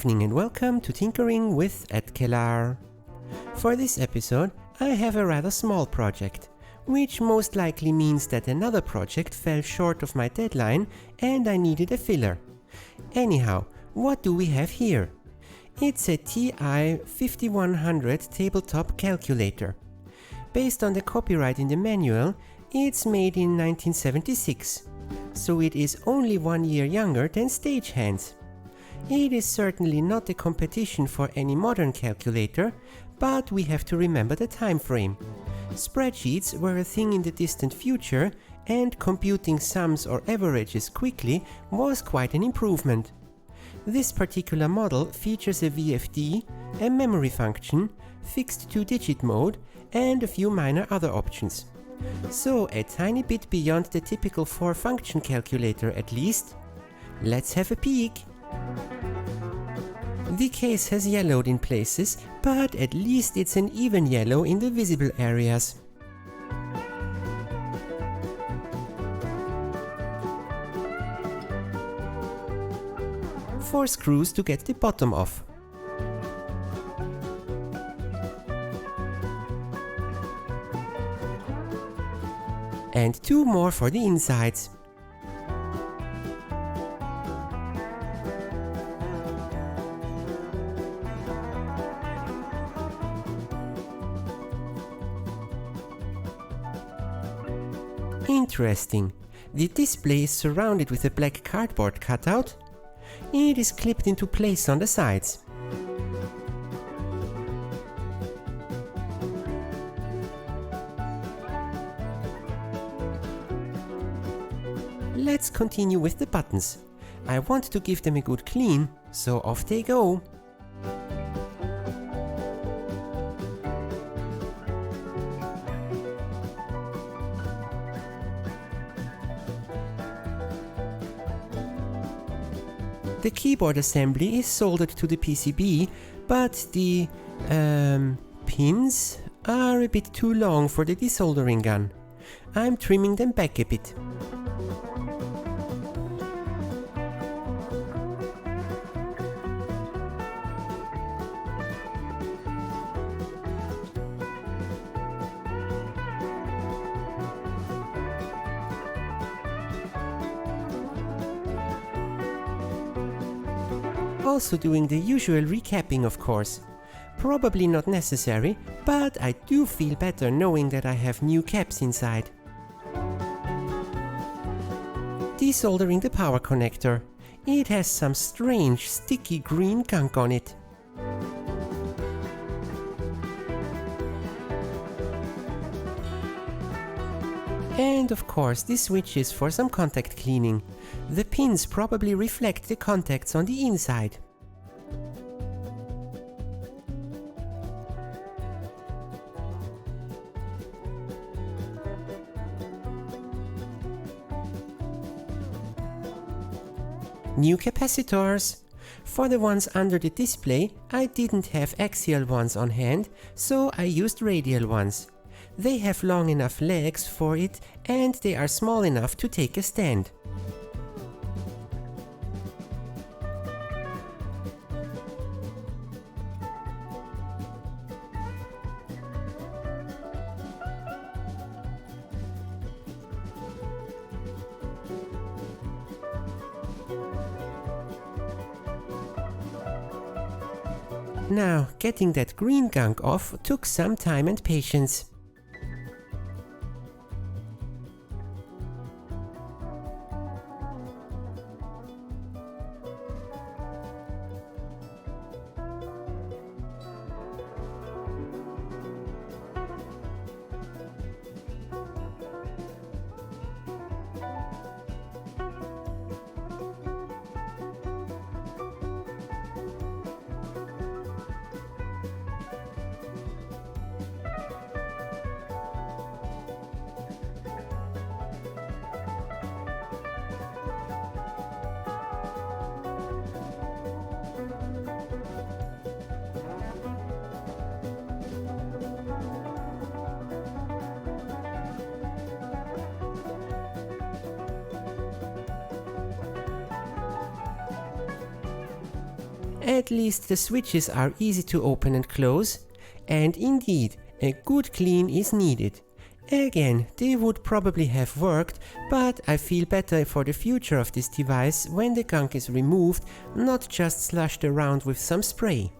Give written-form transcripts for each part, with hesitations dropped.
evening and welcome to Tinkering with Edkelar. For this episode, I have a rather small project, which most likely means that another project fell short of my deadline and I needed a filler. Anyhow, what do we have here? It's a TI 5100 tabletop calculator. Based on the copyright in the manual, it's made in 1976, so it is only 1 year younger than stagehands. It is certainly not a competition for any modern calculator, but we have to remember the time frame. Spreadsheets were a thing in the distant future, and computing sums or averages quickly was quite an improvement. This particular model features a VFD, a memory function, fixed 2-digit mode, and a few minor other options. So a tiny bit beyond the typical 4-function calculator at least. Let's have a peek! The case has yellowed in places, but at least it's an even yellow in the visible areas. Four screws to get the bottom off. And 2 more for the insides. Interesting. The display is surrounded with a black cardboard cutout. It is clipped into place on the sides. Let's continue with the buttons. I want to give them a good clean, so off they go. The keyboard assembly is soldered to the PCB, but the pins are a bit too long for the desoldering gun. I'm trimming them back a bit. Also doing the usual recapping, of course. Probably not necessary, but I do feel better knowing that I have new caps inside. Desoldering the power connector. It has some strange sticky green gunk on it. And of course the switches for some contact cleaning. The pins probably reflect the contacts on the inside. New capacitors. For the ones under the display, I didn't have axial ones on hand, so I used radial ones. They have long enough legs for it and they are small enough to take a stand. Now, getting that green gunk off took some time and patience. At least the switches are easy to open and close, and indeed, a good clean is needed. Again, they would probably have worked, but I feel better for the future of this device when the gunk is removed, not just slushed around with some spray.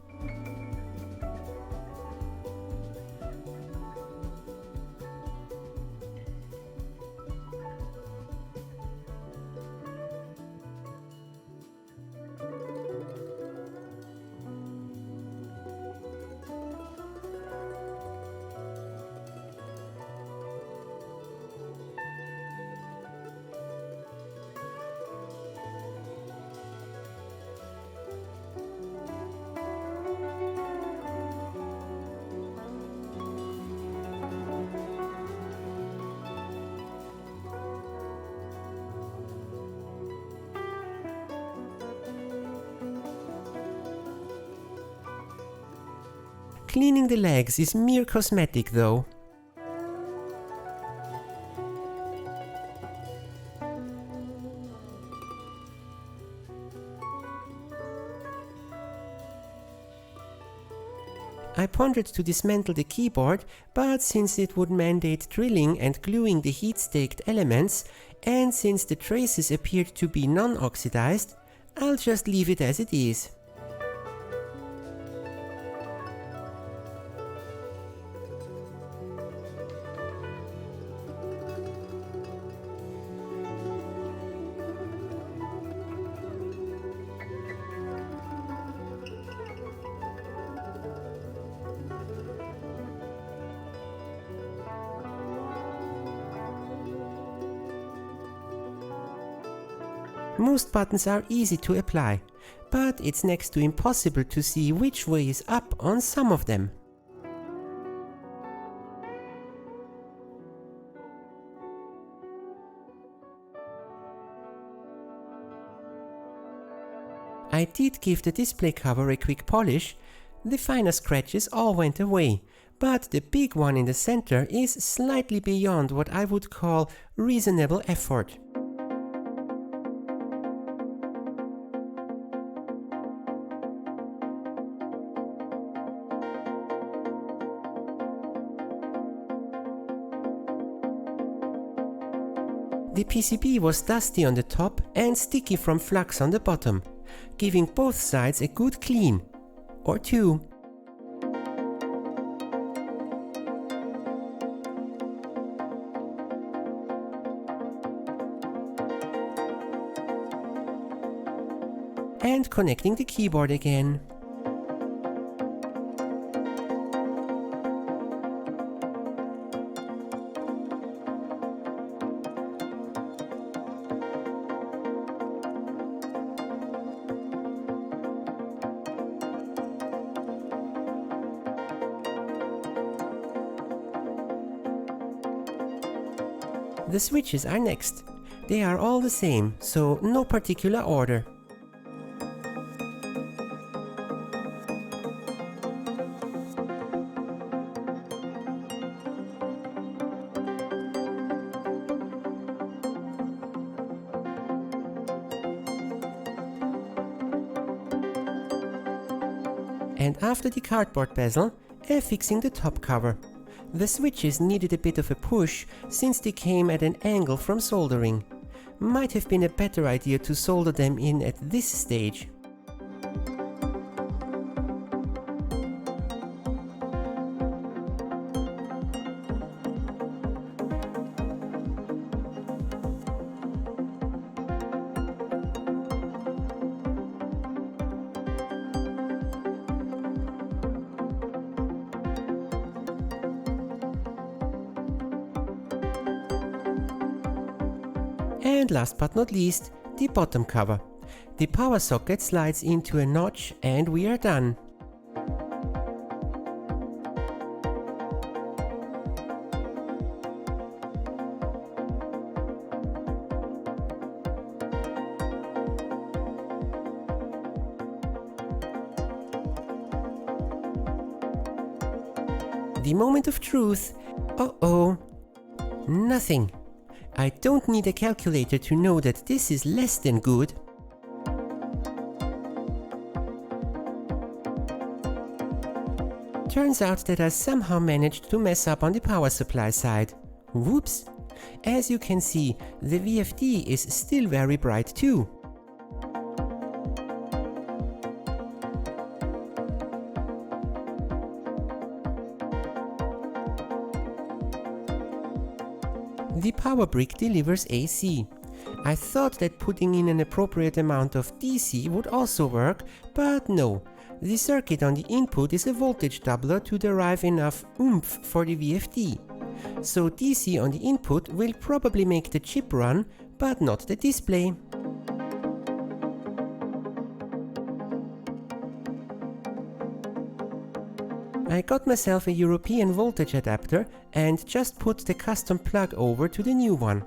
Cleaning the legs is mere cosmetic though. I pondered to dismantle the keyboard, but since it would mandate drilling and gluing the heat-staked elements, and since the traces appeared to be non-oxidized, I'll just leave it as it is. Most buttons are easy to apply, but it's next to impossible to see which way is up on some of them. I did give the display cover a quick polish. The finer scratches all went away, but the big one in the center is slightly beyond what I would call reasonable effort. The PCB was dusty on the top and sticky from flux on the bottom, giving both sides a good clean, or two. And connecting the keyboard again. The switches are next. They are all the same, so no particular order. And after the cardboard bezel, affixing the top cover. The switches needed a bit of a push since they came at an angle from soldering. Might have been a better idea to solder them in at this stage. And last but not least, the bottom cover. The power socket slides into a notch and we are done. The moment of truth. Uh-oh. Nothing. I don't need a calculator to know that this is less than good. Turns out that I somehow managed to mess up on the power supply side. Whoops! As you can see, the VFD is still very bright too. The power brick delivers AC. I thought that putting in an appropriate amount of DC would also work, but no. The circuit on the input is a voltage doubler to derive enough oomph for the VFD. So DC on the input will probably make the chip run, but not the display. I got myself a European voltage adapter and just put the custom plug over to the new one.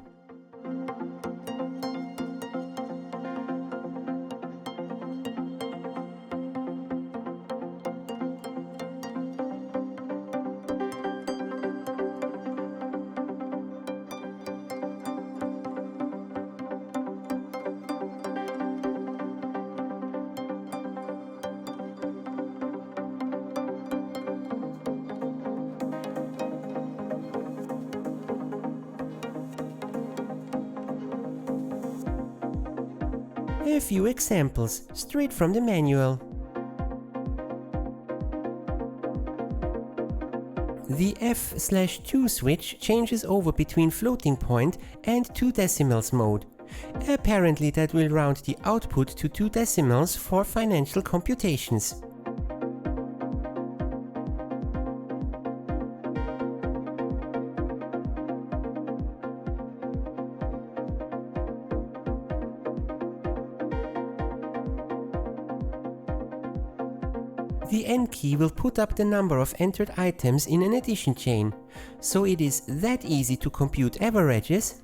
A few examples, straight from the manual. The F/2 switch changes over between floating point and 2 decimals mode. Apparently that will round the output to 2 decimals for financial computations. The N key will put up the number of entered items in an addition chain, so it is that easy to compute averages.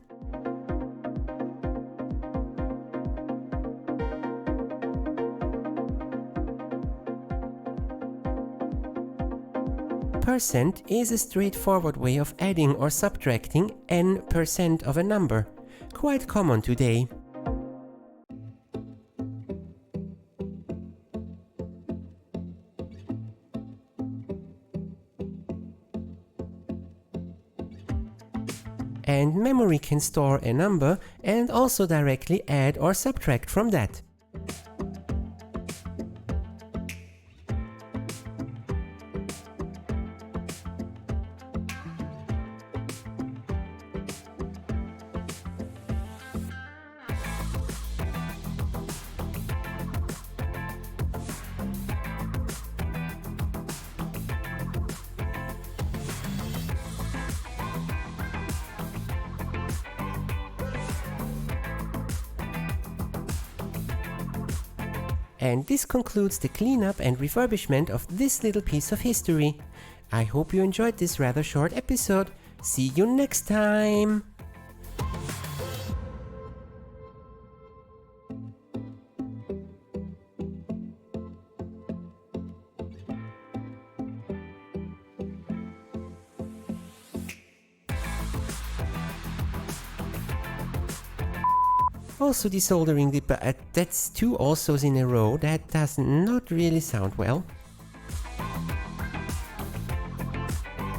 Percent is a straightforward way of adding or subtracting n% of a number, quite common today. And memory can store a number and also directly add or subtract from that. And this concludes the cleanup and refurbishment of this little piece of history. I hope you enjoyed this rather short episode. See you next time! Also desoldering the that's 2 alsos in a row, that does not really sound well.